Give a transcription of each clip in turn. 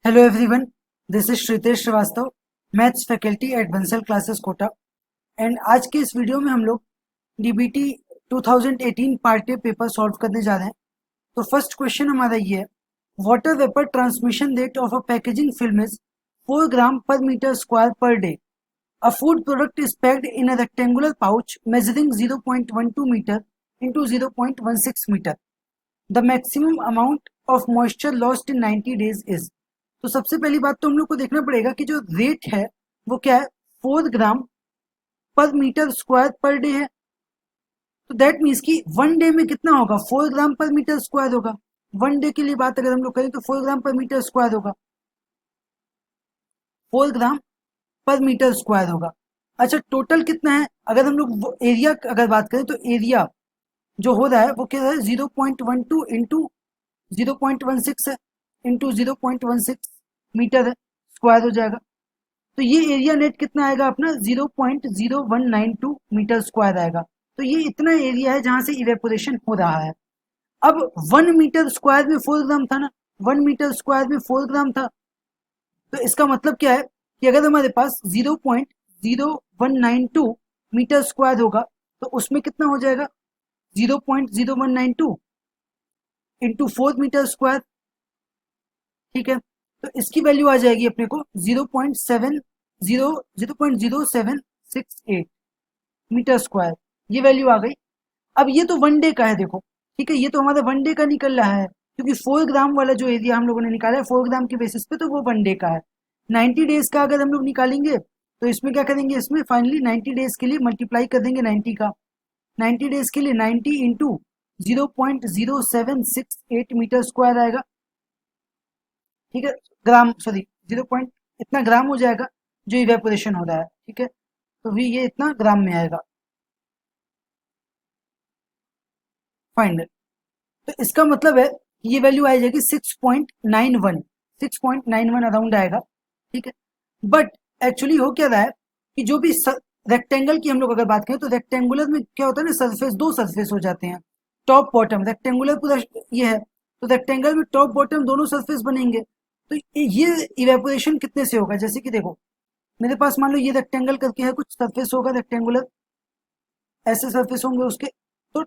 Hello everyone, this is Shritesh Srivastava, maths faculty at Bansal classes Kota. And आज के इस वीडियो में हम लोग DBT 2018 part A paper solve करने जा रहे हैं। तो फर्स्ट क्वेश्चन हमारा ये है, water vapour transmission rate of a packaging film is 4 gram per metre square per day. A food product is packed in a rectangular pouch measuring 0.12 metre into 0.16 metre. The maximum amount of moisture lost in 90 days is. तो सबसे पहली बात तो हम लोग को देखना पड़ेगा कि जो रेट है वो क्या है, 4 gram per metre square per day है। तो दैट मीन्स कि वन डे में कितना होगा, 4 ग्राम पर मीटर स्क्वायर होगा। वन डे के लिए बात अगर हम लोग करें तो 4 ग्राम पर मीटर स्क्वायर होगा, 4 ग्राम पर मीटर स्क्वायर होगा। अच्छा, टोटल कितना है, अगर हम लोग एरिया अगर बात करें तो एरिया जो हो रहा है वो क्या है, 0.12 इंटू 0.16 है, इंटू 0.16 मीटर है, स्क्वायर हो जाएगा। तो ये एरिया नेट कितना आएगा अपना, 0.0192 मीटर स्क्वायर आएगा। तो ये इतना एरिया है जहां से इवेपोरेशन हो रहा है। अब 1 मीटर स्क्वायर में 4 ग्राम था ना, 1 मीटर स्क्वायर में 4 ग्राम था। तो इसका मतलब क्या है कि अगर हमारे पास 0.0192 मीटर स्क्वायर होगा तो उसमें कितना हो जाएगा, 0.0192 इंटू 4 मीटर स्क्वायर। ठीक है, तो इसकी वैल्यू आ जाएगी अपने को 0.0768 मीटर स्क्वायर, ये वैल्यू आ गई। अब ये तो वन डे का है, देखो ठीक है, ये तो हमारा वन डे का निकल रहा है क्योंकि 4 ग्राम वाला जो एरिया हम लोगों ने निकाला है 4 ग्राम के बेसिस पे, तो वो वन डे का है। 90 डेज का अगर हम लोग निकालेंगे तो इसमें क्या करेंगे, इसमें फाइनली 90 डेज के लिए मल्टीप्लाई कर देंगे 90 का, 90 डेज के लिए 90 इंटू 0.0768 मीटर स्क्वायर आएगा। ठीक है, ग्राम सॉरी 0 पॉइंट इतना ग्राम हो जाएगा जो इवेपोरेशन हो रहा है। ठीक है, तो भी ये इतना ग्राम में आएगा फाइनल। तो इसका मतलब है कि ये वैल्यू आ जाएगी 6.91, 6.91 अराउंड आएगा। ठीक है, बट एक्चुअली हो क्या रहा है कि जो भी रेक्टेंगल की हम लोग अगर बात करें तो रेक्टेंगुलर में क्या होता है ना, सरफेस दो सरफेस हो जाते हैं, टॉप बॉटम। रेक्टेंगुलर पूरा ये है तो रेक्टेंगल में टॉप बॉटम दोनों सरफेस बनेंगे। तो ये इवेपोरेशन कितने से होगा, जैसे कि देखो मेरे पास मान लो ये रेक्टेंगल करके है, कुछ सरफेस होगा रेक्टेंगुलर, ऐसे सरफेस होंगे उसके। तो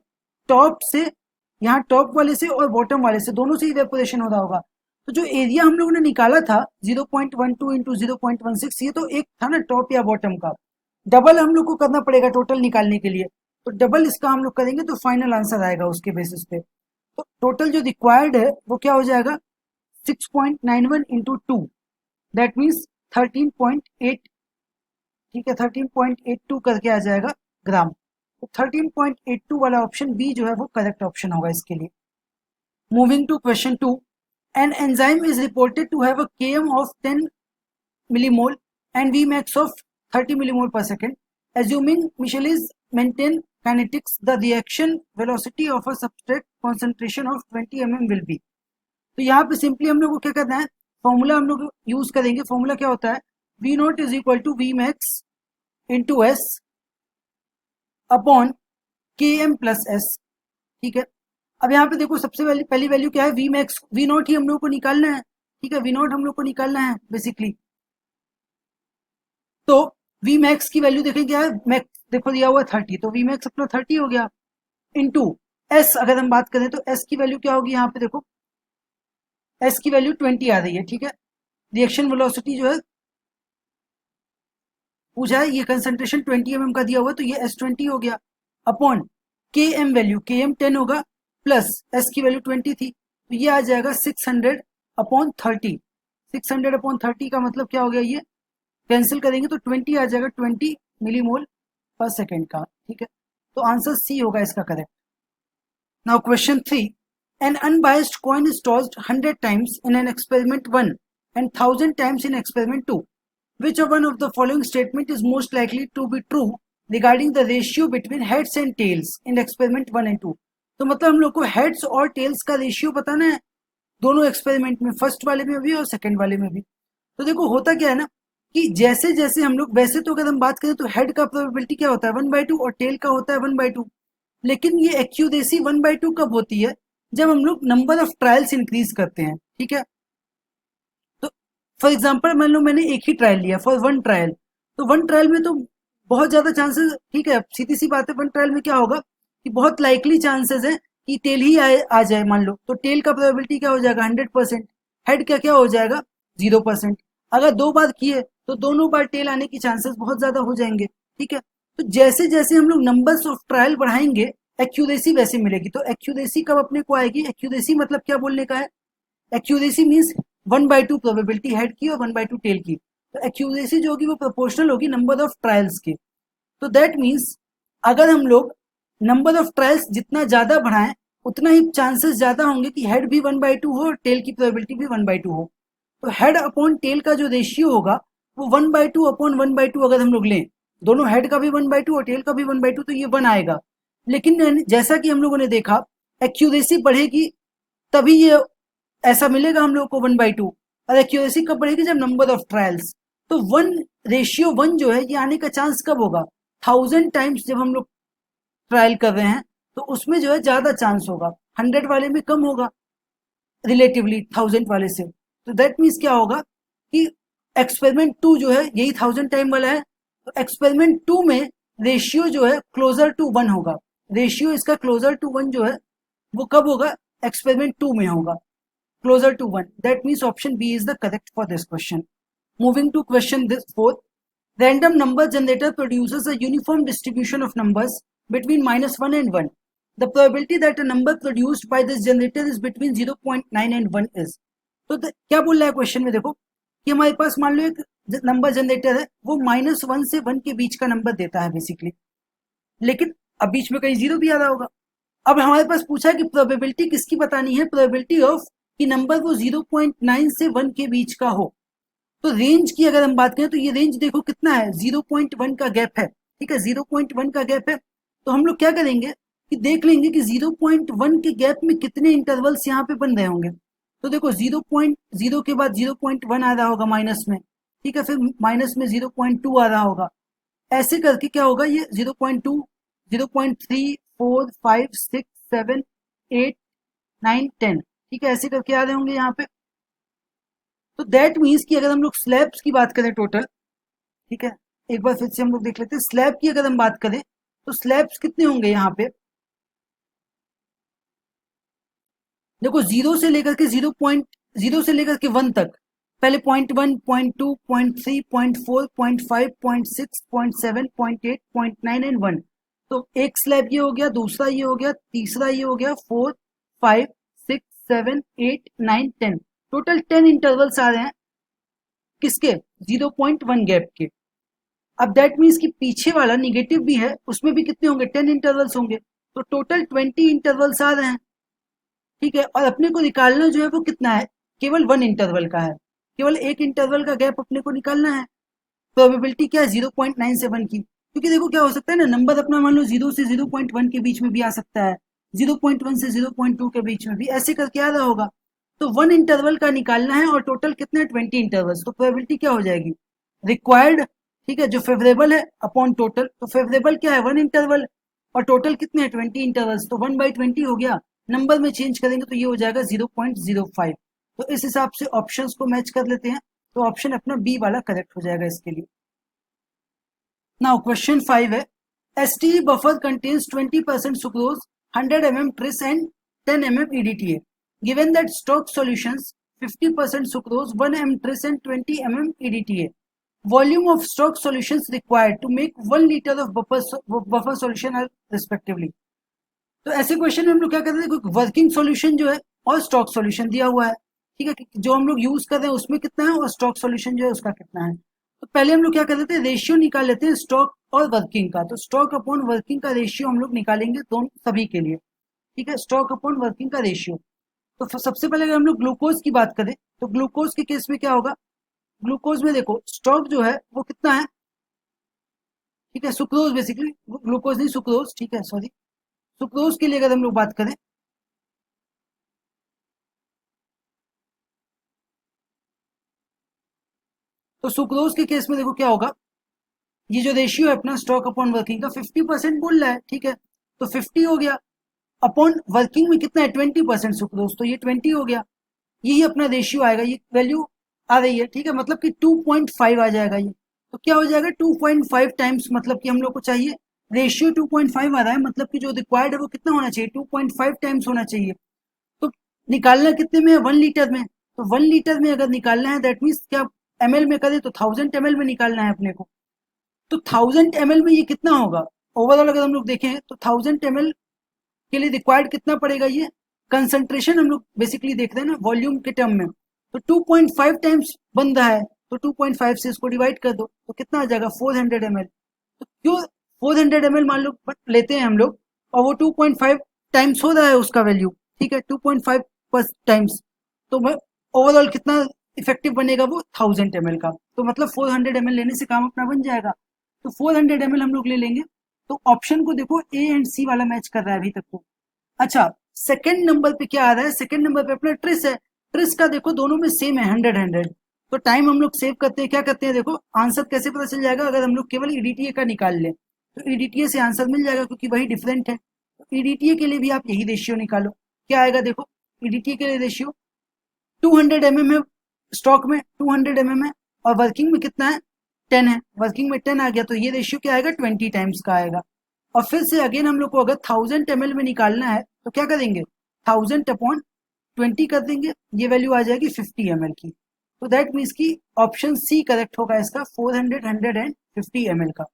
टॉप से, यहाँ टॉप वाले से और बॉटम वाले से दोनों से इवेपोरेशन हो रहा होगा। तो जो एरिया हम लोगों ने निकाला था 0.12 इंटू 0.16, ये तो एक था ना टॉप या बॉटम का, डबल हम लोग को करना पड़ेगा टोटल निकालने के लिए। तो डबल इसका हम लोग करेंगे तो फाइनल आंसर आएगा उसके बेसिस पे। तो टोटल जो रिक्वायर्ड है वो क्या हो जाएगा, 6.91 इंटू 2, दैट मीन्स 13.8। ठीक है, 13.82 करके आ जाएगा ग्राम। तो 13.82 वाला ऑप्शन बी जो है वो करेक्ट ऑप्शन होगा इसके लिए। Moving to question 2, an enzyme is reported to have a km of 10 millimole and Vmax of 30 millimole per second. Assuming Michaelis maintain kinetics, the reaction velocity of a substrate concentration of 20 mm will be। तो यहाँ पे simply हम लोग को क्या करना है, formula हम लोग यूज करेंगे। फॉर्मूला क्या होता है, V not is equal to V max into S upon K M plus S. ठीक है, अब यहाँ पे देखो सबसे पहली वैल्यू क्या है, वी मैक्स, वी नॉट ही हम लोग को निकालना है। ठीक है, वी नॉट हम लोग को निकालना है बेसिकली। तो वी मैक्स की वैल्यू देखें क्या है, मैक्स देखो दिया हुआ 30, तो वी मैक्स अपना 30 हो गया, इंटू एस अगर हम बात करें तो एस की वैल्यू क्या होगी, यहाँ पे देखो एस की वैल्यू 20 आ रही है। ठीक है, रिएक्शन वेलोसिटी जो है पूछा है, ये कंसेंट्रेशन 20 mm का दिया हुआ तो ये S20 हो गया, अपॉन के एम वैल्यू, के एम 10 होगा, प्लस एस की वैल्यू 20 थी तो ये आ जाएगा 600 अपॉन 30। 600 अपॉन 30 का मतलब क्या हो गया, ये कैंसिल करेंगे तो 20 आ जाएगा, 20 मिलीमोल पर सेकेंड का। ठीक है, तो आंसर सी होगा इसका correct. Now question 3, N unbiased coin is tossed 100 times in an experiment 1 and 1000 times in experiment 2। Which of one of the following statement is most likely to be true regarding the ratio between heads and tails in experiment 1 and 2? तो मतलब हम लोग को heads और tails का ratio बताना है दोनों एक्सपेरिमेंट में, फर्स्ट वाले में भी और सेकंड वाले में भी। तो देखो होता क्या है ना कि जैसे जैसे हम लोग, वैसे तो अगर हम बात करें तो हेड का प्रोबेबिलिटी क्या होता है 1/2 और टेल का होता है 1/2, लेकिन ये एक्यूरेसी 1/2 कब होती है, जब हम लोग नंबर ऑफ ट्रायल्स इंक्रीज करते हैं। ठीक है, तो फॉर एग्जाम्पल मान लो मैंने एक ही ट्रायल लिया फॉर वन ट्रायल, तो वन ट्रायल में तो बहुत ज्यादा चांसेस, ठीक है सीधी सी बात है, वन ट्रायल में क्या होगा कि बहुत लाइकली चांसेस है कि टेल ही आ जाए मान लो, तो टेल का प्रोबेबिलिटी क्या हो जाएगा 100%, हेड का क्या हो जाएगा 0%। अगर दो बार किए तो दोनों बार टेल आने की चांसेस बहुत ज्यादा हो जाएंगे, ठीक है। तो जैसे जैसे हम लोग नंबर्स ऑफ ट्रायल बढ़ाएंगे एक्यूरेसी वैसे मिलेगी। तो एक्यूरेसी कब अपने को आएगी, एक्यूरेसी मतलब क्या बोलने का है, एक्यूरेसी मीन्स 1/2 प्रोबेबिलिटी हेड की और 1/2 टेल की। तो एक्यूरेसी जो होगी वो प्रोपोर्शनल होगी नंबर ऑफ ट्रायल्स के। तो दैट मीन्स अगर हम लोग नंबर ऑफ ट्रायल्स जितना ज्यादा बढ़ाएं उतना ही चांसेस ज्यादा होंगे कि हेड भी 1/2 हो और टेल की प्रोबेबिलिटी भी 1/2 हो। तो हेड अपॉन टेल का जो रेशियो होगा वो 1/2 अपॉन 1/2 अगर हम लोग लें, दोनों हेड का भी 1/2 और टेल का भी 1/2, तो ये 1 आएगा। लेकिन जैसा कि हम लोगों ने देखा एक्यूरेसी बढ़ेगी तभी ये ऐसा मिलेगा हम लोग को 1/2। और एक्यूरेसी कब बढ़ेगी, जब नंबर ऑफ ट्रायल्स। तो 1:1 जो है ये आने का चांस कब होगा, 1000 टाइम्स जब हम लोग ट्रायल कर रहे हैं तो उसमें जो है ज्यादा चांस होगा, 100 वाले में कम होगा रिलेटिवली 1000 वाले से। तो दैट मीन्स क्या होगा कि एक्सपेरिमेंट 2 जो है यही 1000 टाइम वाला है, तो एक्सपेरिमेंट 2 में रेशियो जो है क्लोजर टू 1 होगा। रेशियो इसका क्लोजर टू 1 जो है वो कब होगा, एक्सपेरिमेंट 2 में होगा, closer to 1. That means option B is the correct for this question. Moving to question this fourth. Random number generator produces a uniform distribution of numbers between -1 and 1. The probability that a number produced by this generator is between 0.9 and 1 is. तो क्या बोल रहा है question में, देखो कि हमारे पास मान लो एक नंबर जनरेटर है, वो -1 से 1 के बीच का नंबर देता है बेसिकली, लेकिन अब बीच में कहीं जीरो भी आ रहा होगा। अब हमारे पास पूछा कि प्रोबेबिलिटी किसकी बतानी है, प्रोबेबिलिटी ऑफ कि नंबर वो 0.9 से 1 के बीच का हो। तो रेंज की अगर हम बात करें तो ये रेंज देखो कितना है, 0.1 का गैप है, ठीक है 0.1 का गैप है। तो हम लोग क्या करेंगे कि देख लेंगे कि 0.1 के गैप में कितने इंटरवल्स यहाँ पे बन रहे होंगे। तो देखो 0.0 के बाद 0.1 आ रहा होगा माइनस में, ठीक है, फिर माइनस में 0.2 आ रहा होगा, ऐसे करके क्या होगा ये 0.2, 0.3, 4, 5, 6, 7, 8, 9, 10, ठीक है, ऐसे करके आ रहे होंगे यहाँ पे। तो दैट मीन्स कि अगर हम लोग स्लैब्स की बात करें टोटल, ठीक है, एक बार फिर से हम लोग देख लेते हैं स्लैब की अगर हम बात करें तो स्लैब्स कितने होंगे यहाँ पे, देखो जीरो से लेकर के 0.0 से लेकर के 1 तक, पहले 0.1, 0.2, 0.3, 0.4, 0.5, 0.6, 0.7, 0.8, 0.9 एंड 1। तो एक स्लैब ये हो गया, दूसरा ये हो गया, तीसरा ये हो गया, 4, 5, 6, 7, 8, 9, 10, टोटल 10 इंटरवल्स आ रहे हैं किसके, 0.1 गैप के। अब दैट मीन्स कि पीछे वाला निगेटिव भी है, उसमें भी कितने होंगे 10 इंटरवल्स होंगे, तो टोटल 20 इंटरवल्स आ रहे हैं, ठीक है। और अपने को निकालना जो है वो कितना है, केवल 1 इंटरवल का है, केवल एक इंटरवल का गैप अपने को निकालना है। प्रोबेबिलिटी क्या है 0.97 की, क्योंकि देखो क्या हो सकता है ना, नंबर अपना मान लो 0 से 0.1 के बीच में भी आ सकता है, 0.1 से 0.2 के बीच में भी, ऐसे करके आ रहा होगा। तो 1 इंटरवल का निकालना है और टोटल कितने 20 इंटरवल्स, तो प्रोबेबिलिटी क्या हो जाएगी रिक्वायर्ड, ठीक है, जो फेवरेबल है अपॉन टोटल। तो फेवरेबल क्या है 1 इंटरवल और टोटल कितने हैं 20 इंटरवल्स, तो 1/20 हो गया, नंबर में चेंज करेंगे तो ये हो जाएगा 0.05। तो इस हिसाब से ऑप्शंस को मैच कर लेते हैं, तो ऑप्शन अपना बी वाला करेक्ट हो जाएगा इसके लिए। नाउ क्वेश्चन 5 है, STE buffer contains 20% sucrose, 100 mm tris and 10 mm EDTA. Given that stock solutions 50% sucrose, 1 mm tris and 20 mm EDTA. Volume of stock solutions required to make 1 liter of buffer solution are respectively. तो ऐसे question में हम लोग क्या करते हैं, कोई working solution जो है और स्टॉक सॉल्यूशन दिया हुआ है, ठीक है, जो हम लोग यूज कर रहे हैं उसमें कितना है और स्टॉक सॉल्यूशन जो है उसका कितना है। तो पहले हम लोग क्या कर लेते हैं, रेशियो निकाल लेते हैं स्टॉक और वर्किंग का। तो स्टॉक अपॉन वर्किंग का रेशियो हम लोग निकालेंगे दोनों सभी के लिए, ठीक है, स्टॉक अपॉन वर्किंग का रेशियो। तो सबसे पहले अगर हम लोग ग्लूकोज की बात करें तो ग्लूकोज के केस में क्या होगा, ग्लूकोज में देखो स्टॉक जो है वो कितना है, ठीक है, सुक्रोज बेसिकली, ग्लूकोज नहीं सुक्रोज, ठीक है सॉरी, सुक्रोज के लिए अगर हम लोग बात करें तो सुक्रोज के केस में देखो क्या होगा, ये जो रेशियो है अपना स्टॉक अपॉन वर्किंग का 50% बोल रहा है, ठीक है, तो 50 हो गया, अपॉन वर्किंग में कितना है 20% सुक्रोज, तो ये 20 हो गया, यही अपना रेशियो आएगा, ये वैल्यू आ रही है, ठीक है, मतलब कि 2.5 आ जाएगा ये। तो क्या हो जाएगा 2.5 टाइम्स, मतलब कि हम लोग को चाहिए रेशियो 2.5 आ रहा है, मतलब कि जो रिक्वायर्ड है वो कितना होना चाहिए 2.5 टाइम्स होना चाहिए। तो निकालना कितने में है 1 लीटर में, तो 1 लीटर में अगर निकालना है दैट मीन्स क्या एमएल में करें तो 1000 ml में निकालना है अपने को। तो 1000 ml में ये कितना होगा ओवरऑल अगर हम लोग देखें तो 1000 ml के लिए रिक्वायर्ड कितना पड़ेगा, ये कंसंट्रेशन हम लोग बेसिकली देख रहे हैं ना वॉल्यूम के टर्म में। तो 2.5 टाइम्स बन रहा है, तो 2.5 से इसको डिवाइड कर दो तो कितना आ जाएगा 400 ml। तो क्यों 400 ml मान लो लेते हैं हम लोग, और वो 2.5 टाइम्स हो रहा है उसका वैल्यू, ठीक है 2.5 टाइम्स। तो ओवरऑल कितना इफेक्टिव बनेगा वो 1000 ml का, तो मतलब 400 ml लेने से काम अपना बन जाएगा। तो 400 ml हम लोग ले लेंगे। तो ऑप्शन को देखो ए एंड सी वाला मैच कर रहा है अभी तक तो। अच्छा, सेकंड नंबर पे क्या आ रहा है, सेकंड नंबर पे अपना ट्रिस है। ट्रिस का देखो दोनों में सेम है 100-100। तो टाइम हम लोग सेव करते हैं, क्या करते हैं देखो आंसर कैसे पता चल जाएगा अगर हम लोग केवल ईडीटीए का निकाल लें, तो ईडीटीए से आंसर मिल जाएगा क्योंकि वही डिफरेंट है। तो ईडीटीए के लिए भी आप यही रेशियो निकालो, क्या आएगा देखो ईडीटीए के लिए रेशियो 200 mm है स्टॉक में, 200 mm है, और वर्किंग में कितना है 10 है, वर्किंग में 10 आ गया, तो ये रेशियो क्या आएगा 20 टाइम्स का आएगा। और फिर से अगेन हम लोग को अगर 1000 ml में निकालना है तो क्या करेंगे 1000/20 कर देंगे, ये वैल्यू आ जाएगी 50 ml की। तो दैट मीन्स की ऑप्शन सी करेक्ट होगा इसका 400, 100 एंड 50 ml का।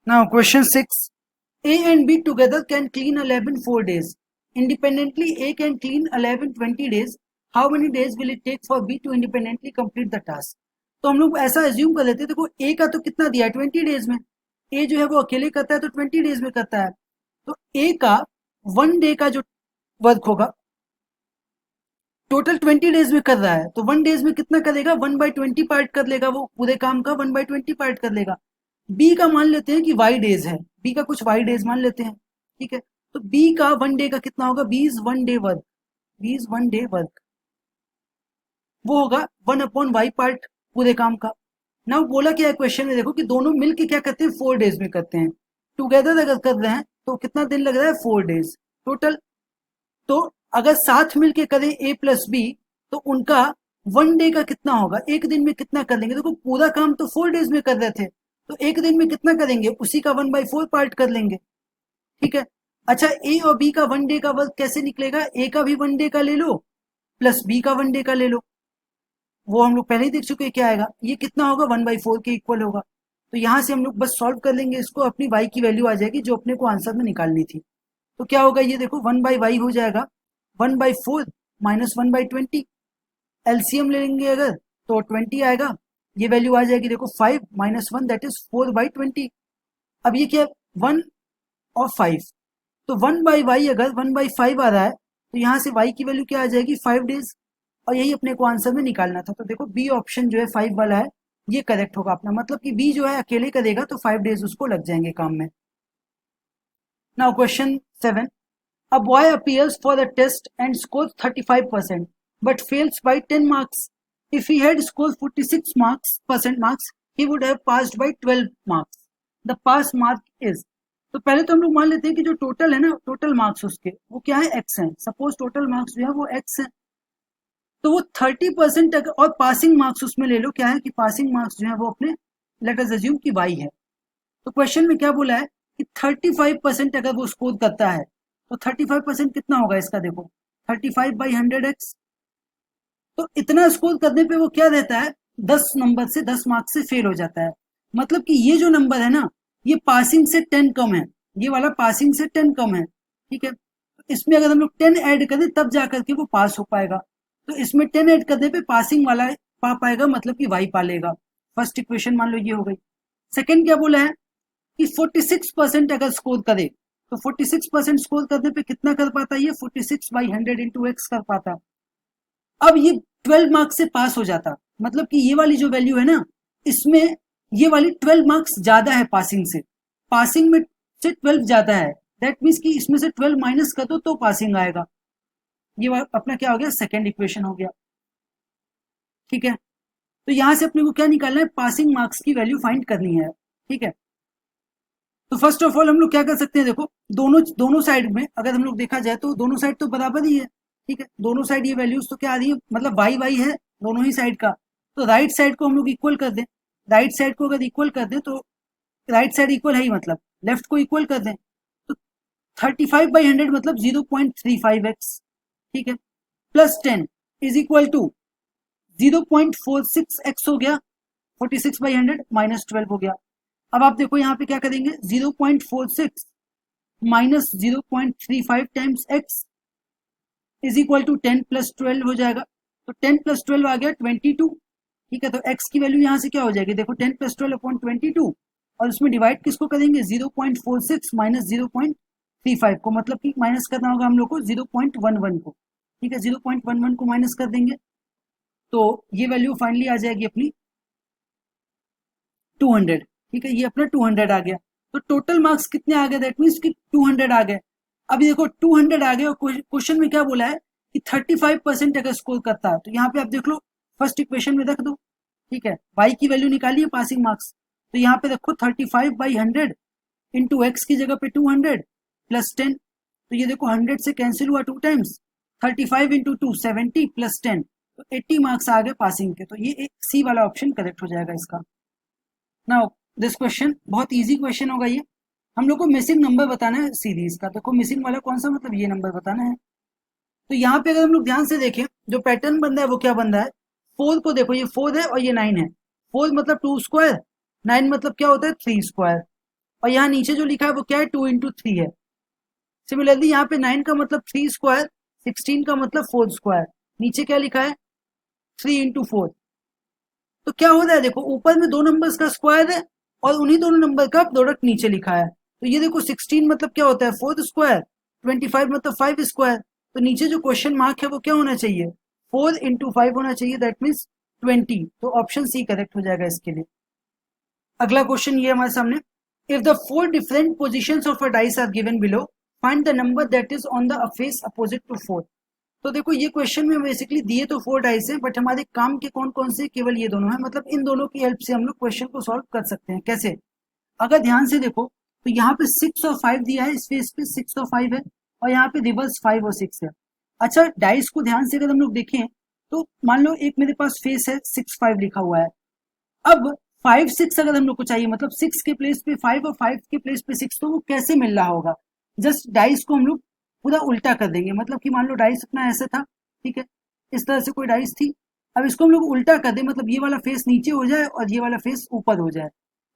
Now question 6, A and B together can clean a lab in 4 days. Independently, A can clean a lab in 20 days. How many days will it take for B to independently complete the task? तो हम लोग ऐसा assume कर लेते हैं, देखो A का तो कितना दिया है 20 डेज में, A जो है वो अकेले करता है तो 20 डेज में करता है। तो A का 1 डे का जो वर्क होगा टोटल 20 डेज में कर रहा है, तो 1 डेज में कितना करेगा 1/20 पार्ट कर लेगा, वो पूरे काम का 1/20 पार्ट कर लेगा। बी का मान लेते हैं कि वाई डेज है, बी का कुछ वाई डेज मान लेते हैं, ठीक है। तो बी का 1 डे का कितना होगा 20 1 डे वर्क, 20 1 डे वर्क वो होगा 1/वाई पार्ट पूरे काम का। ना बोला क्या है क्वेश्चन में देखो कि दोनों मिलके क्या करते हैं 4 डेज में करते हैं, टुगेदर अगर कर रहे हैं तो कितना दिन लग रहा है 4 डेज टोटल। तो अगर साथ मिलके करें ए प्लस बी तो उनका 1 डे का कितना होगा, एक दिन में कितना कर लेंगे, देखो पूरा काम तो 4 डेज में कर रहे थे, तो एक दिन में कितना करेंगे उसी का 1/4 पार्ट कर लेंगे, ठीक है। अच्छा, ए और बी का 1 डे का वर्क कैसे निकलेगा, ए का भी 1 डे का ले लो प्लस बी का 1 डे का ले लो, वो हम लोग पहले ही देख चुके हैं क्या आएगा, ये कितना होगा 1/4 के इक्वल होगा। तो यहां से हम लोग बस सॉल्व कर लेंगे इसको, अपनी वाई की वैल्यू आ जाएगी जो अपने को आंसर में निकालनी थी। तो क्या होगा ये देखो 1/y हो जाएगा 1/4 माइनस 1/20, एलसीएम लेंगे अगर तो 20 आएगा, ये वैल्यू आ जाएगी देखो 5 माइनस 1 दैट इज 4/20। अब ये क्या 1 और 5, तो 1/y अगर 1/5 आ रहा है तो यहाँ से y की वैल्यू क्या आ जाएगी 5 डेज, और यही अपने को आंसर में निकालना था। तो देखो बी ऑप्शन जो है 5 वाला है ये करेक्ट होगा अपना, मतलब कि बी जो है अकेले करेगा तो 5 डेज उसको लग जाएंगे काम में। Now question 7, a boy appears for the test and scores 35% but fails by 10 marks. If he had scored 46 marks, he would have passed by 12 marks. The pass mark is, तो पहले तो हम लोग मान लेते हैं कि जो टोटल है ना टोटल मार्क्स उसके वो क्या है x है, सपोज टोटल मार्क्स जो है वो x है, तो वो 30% और पासिंग मार्क्स उसमें ले लो, क्या है कि पासिंग मार्क्स जो है वो अपने लेट अस अज्यूम कि y है। तो क्वेश्चन में क्या बोला है कि 35% अगर वो स्कोर करता है तो 35% कितना होगा इसका देखो 35/100x, तो इतना स्कोर करने पे वो क्या रहता है 10 नंबर से 10 मार्क्स से फेल हो जाता है। मतलब कि ये जो नंबर है ना ये पासिंग से 10 कम है, ये वाला पासिंग से 10 कम है, ठीक है। तो इसमें अगर हम लोग 10 ऐड करें तब जाकर के वो पास हो पाएगा, तो इसमें 10 ऐड करने पे पासिंग वाला पा पाएगा, मतलब कि वाई पालेगा। फर्स्ट इक्वेशन मान लो ये हो गई। सेकंड क्या बोला है कि 46% अगर स्कोर करे तो 46% स्कोर करने पे कितना कर पाता है ये 46/100 इंटू एक्स कर पाता। अब ये 12 मार्क्स से पास हो जाता, मतलब कि ये वाली जो वैल्यू है ना इसमें ये वाली 12 मार्क्स ज्यादा है पासिंग से, पासिंग में से 12 ज्यादा है, दैट मीन्स कि इसमें से 12 माइनस कर दो तो पासिंग आएगा। ये अपना क्या हो गया सेकेंड इक्वेशन हो गया, ठीक है। तो यहां से अपने को क्या निकालना है पासिंग मार्क्स की वैल्यू फाइंड करनी है, ठीक है। तो फर्स्ट ऑफ ऑल हम लोग क्या कर सकते हैं देखो दोनों साइड में अगर हम लोग देखा जाए तो दोनों साइड तो बराबर ही है, ठीक है। दोनों साइड ये वैल्यूज तो क्या आ रही है मतलब वाई वाई है दोनों ही साइड का, तो राइट साइड को हम लोग इक्वल कर दें, राइट साइड को अगर इक्वल कर दें तो राइट साइड इक्वल है ही, मतलब लेफ्ट को इक्वल कर दें तो 35/100 मतलब 0.35x, ठीक है, plus 10 is equal to 0.46x हो गया, 46/100 माइनस 12 हो गया। अब आप देखो यहाँ पे क्या करेंगे, 0.46 minus 0.35 times x is equal to 10 plus 12 हो जाएगा। तो 10 प्लस 12 आ गया 22, ठीक है। तो x की वैल्यू यहाँ से क्या हो जाएगी, देखो 10 प्लस 12 अपॉन 22, और उसमें डिवाइड किसको करेंगे, 0.46 माइनस 0.35 को, मतलब कि माइनस करना होगा हम लोग को 0.11 को, ठीक है, 0.11 को माइनस कर देंगे तो ये वैल्यू फाइनली आ जाएगी अपनी 200, ठीक है, ये अपना 200 आ गया। तो टोटल मार्क्स कितने आ गए, दैट मीन्स कि 200 आ गए। अभी देखो 200 आ गए और क्वेश्चन में क्या बोला है कि 35% अगर स्कोर करता है, तो यहाँ पे आप देख लो फर्स्ट इक्वेशन में रख दो, ठीक है, y की वैल्यू निकालिए पासिंग मार्क्स, तो यहाँ पे रखो 35/100 इंटू एक्स की जगह पे 200 प्लस 10, तो ये देखो 100 से कैंसिल हुआ 2 टाइम्स, 35 इंटू 2 70 प्लस 10, तो 80 मार्क्स आ गए पासिंग के। तो ये एक सी वाला ऑप्शन करेक्ट हो जाएगा इसका। नाउ दिस क्वेश्चन बहुत इजी क्वेश्चन होगा ये, हम लोग को मिसिंग नंबर बताना है सीरीज का। देखो मिसिंग वाला कौन सा, मतलब ये नंबर बताना है। तो यहाँ पे अगर हम लोग ध्यान से देखें, जो पैटर्न बन रहा है वो क्या बन रहा है, 4 को देखो, ये 4 है और ये 9 है, 4 मतलब 2 स्क्वायर, 9 मतलब क्या होता है 3 स्क्वायर, और यहाँ नीचे जो लिखा है वो क्या है 2 इंटू 3 है। सिमिलरली यहाँ पे 9 का मतलब 3 स्क्वायर, 16 का मतलब 4 स्क्वायर, नीचे क्या लिखा है 3 इंटू 4। तो क्या हो रहा है, देखो ऊपर में दो नंबर्स का स्क्वायर है और उन्हीं दोनों नंबर का प्रोडक्ट नीचे लिखा है। तो ये देखो 16 मतलब क्या होता है 4 स्क्वायर, 25 मतलब 5 स्क्वायर, तो नीचे जो क्वेश्चन मार्क है वो क्या होना चाहिए 4 इंटू 5 होना चाहिए, दैट मीन्स 20। तो ऑप्शन सी करेक्ट हो जाएगा इसके लिए। अगला क्वेश्चन ये हमारे सामने, if the 4 different position of a dice are given below, find the number that is on the face opposite to 4। तो देखो ये क्वेश्चन में बेसिकली दिए तो 4 डाइस है, बट हमारे काम के कौन कौन से केवल ये दोनों है, मतलब इन दोनों की हेल्प से हम लोग क्वेश्चन को सॉल्व कर सकते हैं। कैसे, अगर ध्यान से देखो तो यहाँ पे 6 और 5 दिया है, इस फेस पे 6 और 5 है, और यहाँ पे रिवर्स 5 और 6 है। अच्छा डाइस को ध्यान से अगर हम लोग देखें तो मान लो एक मेरे पास फेस है 6-5 लिखा हुआ है, अब 5-6 अगर हम लोग को चाहिए, मतलब 6 के प्लेस पे 5 और 5 के प्लेस पे 6, तो वो कैसे मिल रहा होगा, जस्ट डाइस को हम लोग पूरा उल्टा कर देंगे। मतलब कि मान लो डाइस अपना ऐसे था, ठीक है, इस तरह से कोई डाइस थी, अब इसको हम लोग उल्टा कर दें, मतलब ये वाला फेस नीचे हो जाए और ये वाला फेस ऊपर हो जाए,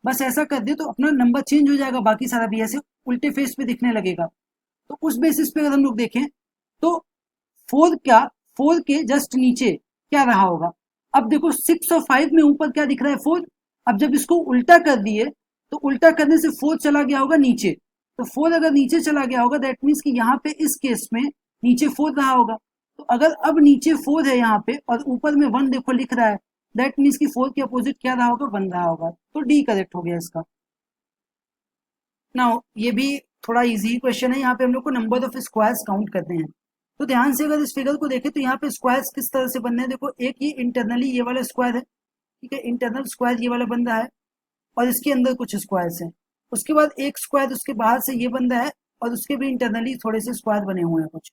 बस ऐसा कर दे तो अपना नंबर चेंज हो जाएगा, बाकी सारा भी ऐसे उल्टे फेस पे दिखने लगेगा। तो उस बेसिस पे अगर हम लोग देखें तो 4 के जस्ट नीचे क्या रहा होगा, अब देखो 6 और 5 में ऊपर क्या दिख रहा है 4, अब जब इसको उल्टा कर दिए तो उल्टा करने से 4 चला गया होगा नीचे, तो 4 अगर नीचे चला गया होगा दैट मीन्स कि यहाँ पे इस केस में नीचे 4 रहा होगा। तो अगर अब नीचे 4 है यहाँ पे और ऊपर में 1 देखो लिख रहा है, दैट मीन्स कि 4 के अपोजिट क्या रहा होगा 1 रहा होगा, तो डी करेक्ट हो गया इसका। नाउ ये भी थोड़ा इजी क्वेश्चन है, यहाँ पे हम लोग को नंबर ऑफ स्क्वायर्स काउंट करने हैं। तो ध्यान से अगर इस फिगर को देखें तो यहाँ पे स्क्वायर्स किस तरह से बनने हैं, देखो एक ये इंटरनली ये वाला स्क्वायर है, ठीक है, इंटरनल स्क्वायर ये वाला बन रहा है और इसके अंदर कुछ स्क्वायर्स हैं, उसके बाद एक स्क्वायर उसके बाहर से ये बन रहा है और उसके भी इंटरनली थोड़े से स्क्वायर बने हुए हैं कुछ,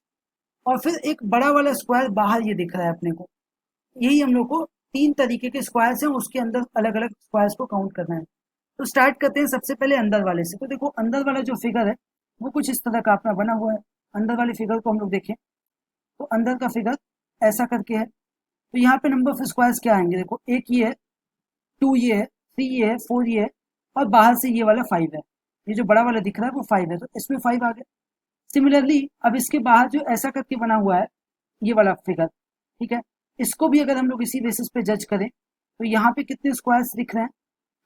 और फिर एक बड़ा वाला स्क्वायर बाहर ये दिख रहा है अपने को। यही हम लोग को 3 तरीके के स्क्वायर्स हैं, उसके अंदर अलग अलग स्क्वायर्स को काउंट करना है। तो स्टार्ट करते हैं सबसे पहले अंदर वाले से। तो देखो अंदर वाला जो फिगर है वो कुछ इस तरह का अपना बना हुआ है। अंदर वाले फिगर को हम लोग देखें तो अंदर का फिगर ऐसा करके है। तो यहाँ पे नंबर ऑफ स्क्वायर्स क्या आएंगे, देखो एक ये है, 2 ये है, 3 ये है, 4 ये है, और बाहर से ये वाला 5 है, ये जो बड़ा वाला दिख रहा है वो 5 है, तो इसमें 5 आ गया। सिमिलरली अब इसके बाहर जो ऐसा करके बना हुआ है ये वाला फिगर, ठीक है, इसको भी अगर हम लोग इसी बेसिस पे जज करें तो यहाँ पे कितने स्क्वायर्स दिख रहे हैं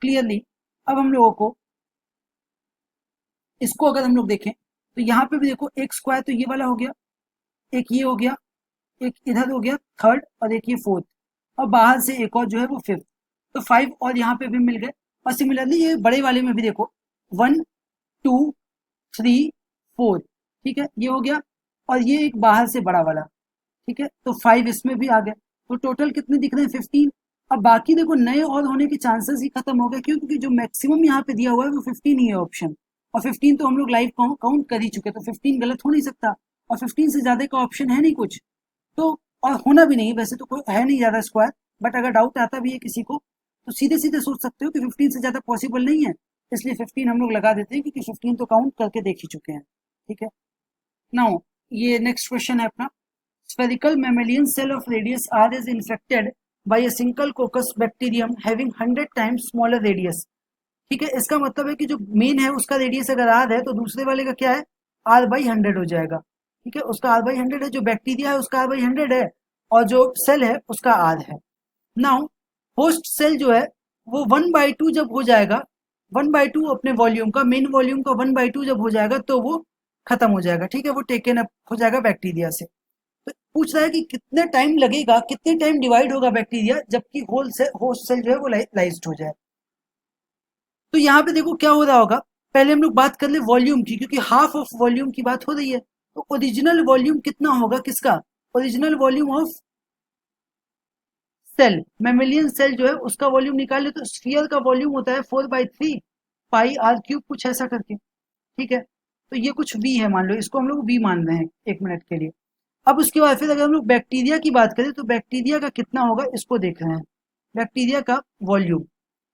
क्लियरली। अब हम लोगों को इसको अगर हम लोग देखें तो यहाँ पे भी देखो एक स्क्वायर तो ये वाला हो गया, एक ये हो गया, एक इधर हो गया थर्ड, और एक ये फोर्थ, और बाहर से एक और जो है वो फिफ्थ, तो 5 और यहाँ पे भी मिल गए। और सिमिलरली ये बड़े वाले में भी देखो 1 2 3 4, ठीक है, ये हो गया, और ये एक बाहर से बड़ा वाला, ठीक है, तो 5 इसमें भी आ गए, तो टोटल कितने दिख रहे हैं 15। अब बाकी देखो नए और होने के चांसेस ही खत्म हो गए, क्योंकि जो मैक्सिमम यहाँ पे दिया हुआ है वो 15 ही है ऑप्शन, और 15 तो हम लोग लाइव काउंट कर ही चुके, तो 15 गलत हो नहीं सकता, और 15 से ज्यादा का ऑप्शन है नहीं कुछ, तो और होना भी नहीं, वैसे तो कोई है नहीं ज्यादा स्क्वायर, बट अगर डाउट आता भी है किसी को तो सीधे सीधे सोच सकते हो कि 15 से ज्यादा पॉसिबल नहीं है, इसलिए 15 हम लोग लगा देते हैं क्योंकि 15 तो काउंट करके देख ही चुके हैं। ठीक है, नाउ ये नेक्स्ट क्वेश्चन है अपना, spherical mammalian cell of radius r is infected by a single coccus bacterium having 100 times smaller radius। ठीक है, इसका मतलब है कि जो मेन है उसका रेडियस अगर आर है तो दूसरे वाले का क्या है, आर बाई 100 हो जाएगा। ठीक है, उसका आर बाई 100 है, जो बैक्टीरिया है उसका आर बाई 100 है, और जो सेल है उसका आर है। नाउ होस्ट सेल जो है वो 1/2 जब हो जाएगा, 1/2 अपने वॉल्यूम का, मेन वॉल्यूम का 1/2 जब हो जाएगा तो वो खत्म हो जाएगा। ठीक है, वो टेकन अप हो जाएगा बैक्टीरिया से। तो पूछ रहा है कि कितने टाइम लगेगा, कितने टाइम डिवाइड होगा बैक्टीरिया जबकि होल से होस्ट सेल जो है वो लाइज्ड हो जाए। तो यहाँ पे देखो क्या हो रहा होगा, पहले हम लोग बात कर ले वॉल्यूम की, क्योंकि हाफ ऑफ वॉल्यूम की बात हो रही है। तो ओरिजिनल वॉल्यूम कितना होगा किसका, original volume of cell, mammalian cell जो है उसका वॉल्यूम निकाल ले तो स्फीयर का वॉल्यूम होता है 4/3 पाई आर क्यूब, कुछ ऐसा करके। ठीक है, तो ये कुछ वी है, मान लो इसको हम लोग वी मान रहे हैं 1 मिनट के लिए। अब उसके बाद फिर अगर हम लोग बैक्टीरिया की बात करें तो बैक्टीरिया का कितना होगा इसको देख रहे हैं, बैक्टीरिया का वॉल्यूम।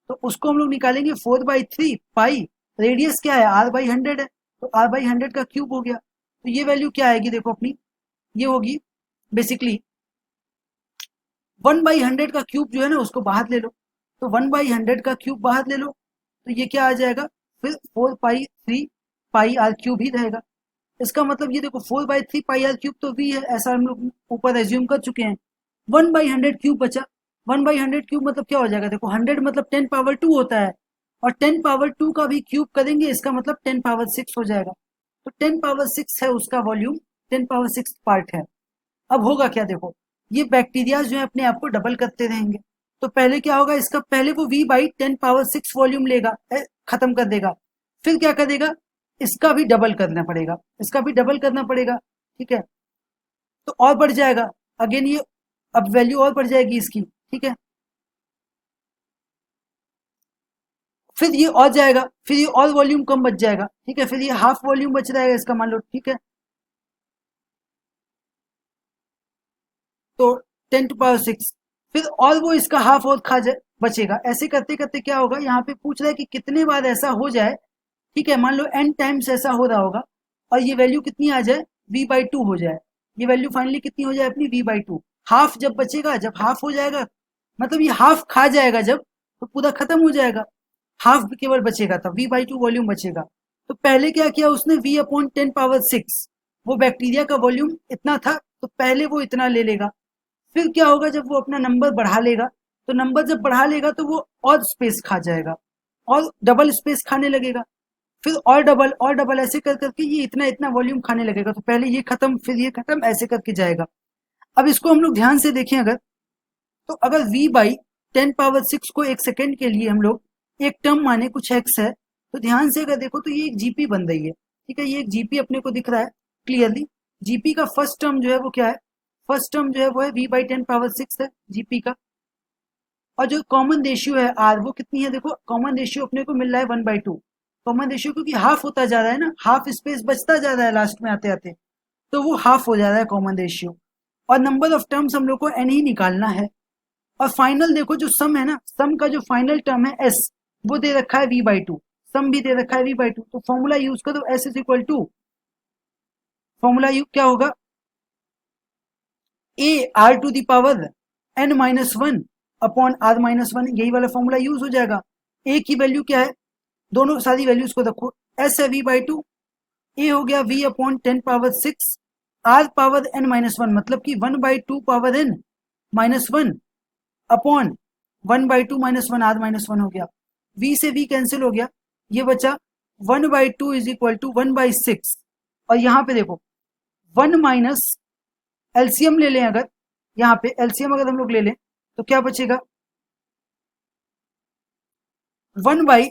तो उसको हम लोग निकालेंगे 4/3 पाई, रेडियस क्या है r/100 है, तो r/100 का क्यूब हो गया। तो ये वैल्यू क्या आएगी देखो अपनी, ये होगी बेसिकली 1/100 का क्यूब जो है ना उसको बाहर ले लो, तो 1/100 का क्यूब बाहर ले लो तो ये क्या आ जाएगा, फिर 4/3 पाई आर क्यूब ही रहेगा। इसका मतलब ये देखो 4/3 पाई आर क्यूब तो वी है, ऐसा हम लोग ऊपर एज्यूम कर चुके हैं। 1/100 क्यूब बचा, 1/100 क्यूब मतलब क्या हो जाएगा, देखो 100 मतलब 10 पावर 2 होता है, और 10 पावर 2 का भी क्यूब करेंगे इसका मतलब 10 पावर 6 हो जाएगा। तो 10 पावर 6 है उसका वॉल्यूम, 10 पावर 6 पार्ट है। अब होगा क्या देखो, ये बैक्टीरिया जो है अपने आप को डबल करते रहेंगे। तो पहले क्या होगा इसका, पहले वो v/10 पावर 6 वॉल्यूम लेगा, खत्म कर देगा। फिर क्या करेगा, इसका भी डबल करना पड़ेगा, इसका भी डबल करना पड़ेगा। ठीक है, तो और बढ़ जाएगा अगेन ये, अब वैल्यू और बढ़ जाएगी इसकी। ठीक है, फिर ये और जाएगा, फिर ये और वॉल्यूम कम बच जाएगा। ठीक है, फिर ये हाफ वॉल्यूम बच रहेगा इसका मान लो। ठीक है, तो 10 टू पावर 6, फिर और वो इसका हाफ और बचेगा। ऐसे करते करते क्या होगा, यहाँ पे पूछ रहा है कि कितने बार ऐसा हो जाए। ठीक है, मान लो n टाइम्स ऐसा हो रहा होगा और ये वैल्यू कितनी आ जाए, v/2 हो जाए। ये वैल्यू फाइनली कितनी हो जाए अपनी, v/2। हाफ जब बचेगा, जब हाफ हो जाएगा मतलब ये हाफ खा जाएगा जब, तो पूरा खत्म हो जाएगा। हाफ केवल बचेगा तब v/2 वॉल्यूम बचेगा। तो पहले क्या किया उसने, v/10 पावर 6, वो बैक्टीरिया का वॉल्यूम इतना था तो पहले वो इतना ले लेगा। फिर क्या होगा, जब वो अपना नंबर बढ़ा लेगा, तो नंबर जब बढ़ा लेगा तो वो और स्पेस खा जाएगा, और डबल स्पेस खाने लगेगा। फिर और डबल ऐसे कर करके ये इतना इतना वॉल्यूम खाने लगेगा। तो पहले ये खत्म फिर ये खत्म, ऐसे करके जाएगा। अब इसको हम लोग ध्यान से देखें अगर, तो अगर v/10 पावर 6 को एक सेकेंड के लिए हम लोग एक टर्म माने, कुछ एक्स है, तो ध्यान से अगर देखो तो ये एक जीपी बन रही है। ठीक है, ये एक जीपी अपने को दिख रहा है क्लियरली। जीपी का फर्स्ट टर्म जो है वो क्या है, फर्स्ट टर्म जो है वो है v/10 पावर 6 है जीपी का। और जो कॉमन रेशियो है आर, वो कितनी है देखो, कॉमन रेशियो अपने को मिल रहा है 1/2। कॉमन रेशियो क्योंकि हाफ होता जा रहा है ना, हाफ स्पेस बचता जा रहा है लास्ट में आते आते, तो वो हाफ हो जा रहा है कॉमन रेशियो। और नंबर ऑफ टर्म्स हम लोग को एन ही निकालना है। और फाइनल देखो जो सम है ना, सम का जो फाइनल टर्म है एस, वो दे रखा है v/2, सम भी दे रखा है v/2। तो फॉर्मूला यूज करो, S is equal to, formula यू क्या होगा, a r to the power n-1 upon r-1, यही वाला फॉर्मूला यूज हो जाएगा। ए की वैल्यू क्या है, दोनों सारी वैल्यूज को रखो, एस है v/2, ए हो गया v/10 power 6, are power n-1 मतलब कि 1/2 पावर n-1 अपॉन 1/2 - 1 r-1 हो गया। v से v कैंसिल हो गया, ये बचा 1/2 इज इक्वल टू 1/6। और यहाँ पे देखो 1 माइनस एलसीएम ले लें अगर, यहाँ पे एलसीएम अगर हम लोग ले लें तो क्या बचेगा, 1/1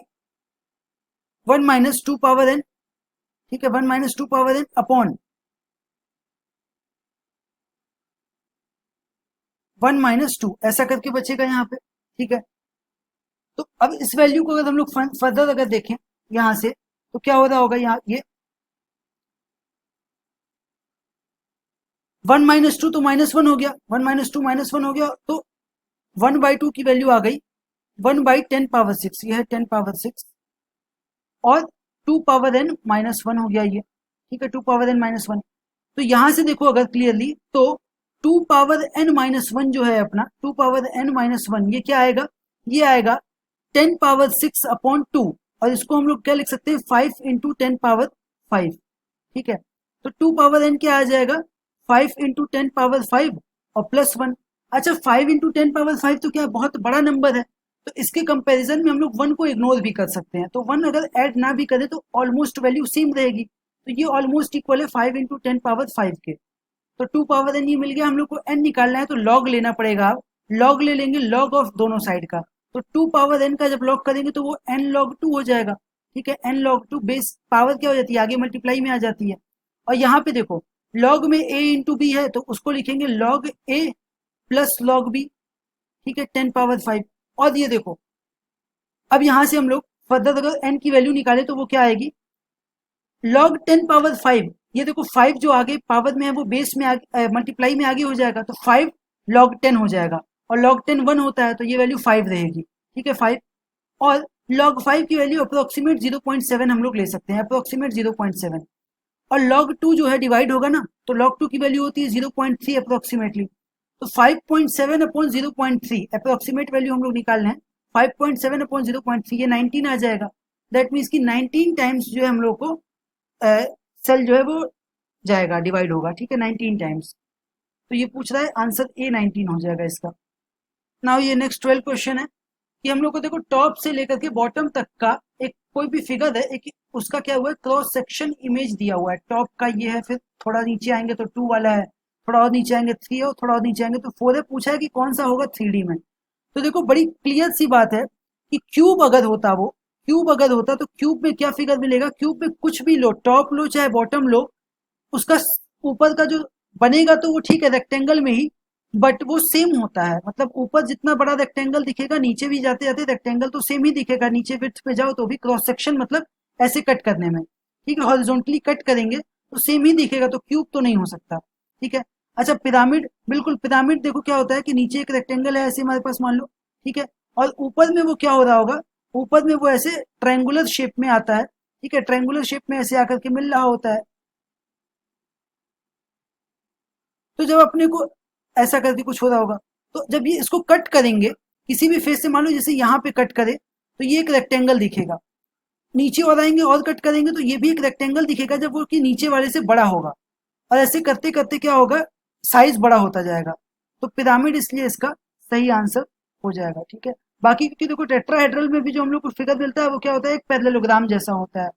- 2 पावर n। ठीक है, 1 - 2 पावर n अपॉन 1 - 2, ऐसा करके बचेगा यहाँ पे। ठीक है, तो अब इस वैल्यू को अगर हम लोग फर्दर अगर देखें यहां से, तो क्या हो रहा होगा, यहाँ ये 1 - 2 तो -1 हो गया, 1 - 2 -1 हो गया, तो 1/2 की वैल्यू आ गई 1/10⁻6, ये है 10⁻6 और 2⁻n-1 हो गया ये, ठीक है, 2⁻n-1। तो यहां से देखो अगर क्लियरली तो 2⁻n-1 जो है अपना 2⁻n-1 ये क्या आएगा, ये आएगा 10⁻6/2 और इसको हम लोग क्या लिख सकते हैं 5 इंटू 10⁻5, ठीक है। तो 2⁻n क्या आ जाएगा 5 इंटू 10⁻5 और +1। अच्छा 5 इंटू 10⁻5 तो क्या बहुत बड़ा नंबर है, तो इसके कंपैरिजन में हम लोग 1 को इग्नोर भी कर सकते हैं, तो 1 अगर ऐड ना भी करें तो ऑलमोस्ट वैल्यू सेम रहेगी, तो ये ऑलमोस्ट इक्वल है 5 इंटू 10⁻5 के। तो 2⁻n ये मिल गया, हम लोग को n निकालना है तो लॉग लेना पड़ेगा, लॉग ले लेंगे लॉग ऑफ दोनों साइड का, तो 2⁻n का जब लॉग करेंगे तो वो n log 2 हो जाएगा, ठीक है, n log 2 बेस पावर क्या हो जाती है आगे मल्टीप्लाई में आ जाती है। और यहाँ पे देखो लॉग में a इंटू बी है तो उसको लिखेंगे log a plus log b, ठीक है, 10⁻5। और ये देखो अब यहां से हम लोग फर्दर अगर n की वैल्यू निकाले तो वो क्या आएगी log 10⁻5, ये देखो 5 जो आगे पावर में है वो बेस में मल्टीप्लाई में आगे हो जाएगा, तो 5 log 10 हो जाएगा और log 10 1 होता है तो ये वैल्यू 5 रहेगी, ठीक है 5। और log 5 की वैल्यू अप्रोक्सीमेट 0.7 हम लोग ले सकते हैं, अप्रोक्सीमेट 0.7। और log 2 जो है डिवाइड होगा ना तो log 2 की वैल्यू होती है 0.3 अप्रोक्सीमेटली, तो 5.7 अपॉन 0.3 अप्रोक्सीमेट वैल्यू हम लोग निकाल रहे हैं, 5.7 अपॉन 0.3 ये 19 आ जाएगा। दैट मीन्स की 19 टाइम्स जो है हम लोग को सेल जो है वो जाएगा डिवाइड होगा, ठीक है 19 टाइम्स। तो ये पूछ रहा है आंसर ए 19 हो जाएगा इसका। नाउ ये नेक्स्ट 12 क्वेश्चन है कि हम लोग को देखो टॉप से लेकर के बॉटम तक का एक कोई भी फिगर है, एक उसका क्या हुआ है क्रॉस सेक्शन इमेज दिया हुआ है, टॉप का ये है, फिर थोड़ा नीचे आएंगे तो 2 वाला है, थोड़ा और नीचे आएंगे 3 और थोड़ा और नीचे आएंगे तो 4 है। पूछा है कि कौन सा होगा 3D में। तो देखो बड़ी क्लियर सी बात है कि क्यूब अगर होता, वो क्यूब अगर होता तो क्यूब में क्या फिगर मिलेगा, क्यूब में कुछ भी लो, टॉप लो चाहे बॉटम लो, उसका ऊपर का जो बनेगा तो वो ठीक है रेक्टेंगल में ही, बट वो सेम होता है, मतलब ऊपर जितना बड़ा रेक्टेंगल दिखेगा नीचे भी जाते जाते रेक्टेंगल तो सेम ही दिखेगा, नीचे विड्थ पे जाओ तो भी क्रॉस सेक्शन मतलब ऐसे कट करने में, ठीक है, हॉरिजॉन्टली कट करेंगे तो सेम ही दिखेगा, तो क्यूब तो नहीं हो सकता, ठीक है। अच्छा पिरामिड, बिल्कुल पिरामिड देखो क्या होता है कि नीचे एक रेक्टेंगल है ऐसे हमारे पास मान लो, ठीक है, और ऊपर में वो क्या हो रहा होगा, ऊपर में वो ऐसे ट्रायंगुलर शेप में आता है, ठीक है, ट्रायंगुलर शेप में ऐसे आकर के मिल रहा होता है। तो जब अपने को ऐसा करके कुछ हो रहा होगा तो जब ये इसको कट करेंगे किसी भी फेस से, मान लो जैसे यहाँ पे कट करे तो ये एक रेक्टेंगल दिखेगा, नीचे और आएंगे और कट करेंगे तो ये भी एक रेक्टेंगल दिखेगा जब वो कि नीचे वाले से बड़ा होगा, और ऐसे करते करते क्या होगा साइज बड़ा होता जाएगा, तो पिरामिड इसलिए इसका सही आंसर हो जाएगा, ठीक है। बाकी क्योंकि देखो टेट्राहेड्रल में भी जो हम लोग को फिगर मिलता है वो क्या होता है एक पैरेललोग्राम जैसा होता है,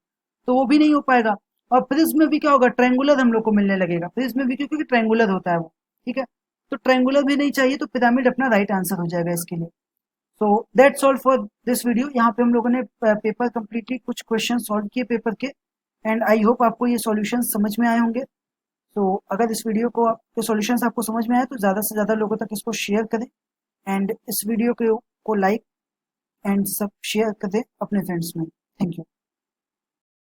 तो वो भी नहीं हो पाएगा। और प्रिज्म में भी क्या होगा ट्रायंगुलर हम लोग को मिलने लगेगा, प्रिज्म में भी क्योंकि ट्रायंगुलर होता है वो, ठीक है, तो ट्रायंगुलर भी नहीं चाहिए, तो पिरामिड अपना राइट आंसर हो जाएगा इसके लिए। So that's all for this video. यहाँ पे हम लोगों ने पेपर कम्प्लीटली कुछ क्वेश्चन सॉल्व किए पेपर के, एंड आई होप आपको ये सॉल्यूशन समझ में आए होंगे। तो अगर इस वीडियो को आपके सॉल्यूशंस आपको समझ में आए तो ज़्यादा से ज़्यादा लोगों तक इसको शेयर करें, एंड इस वीडियो को लाइक एंड सब शेयर कर दें अपने फ्रेंड्स में। Thank you.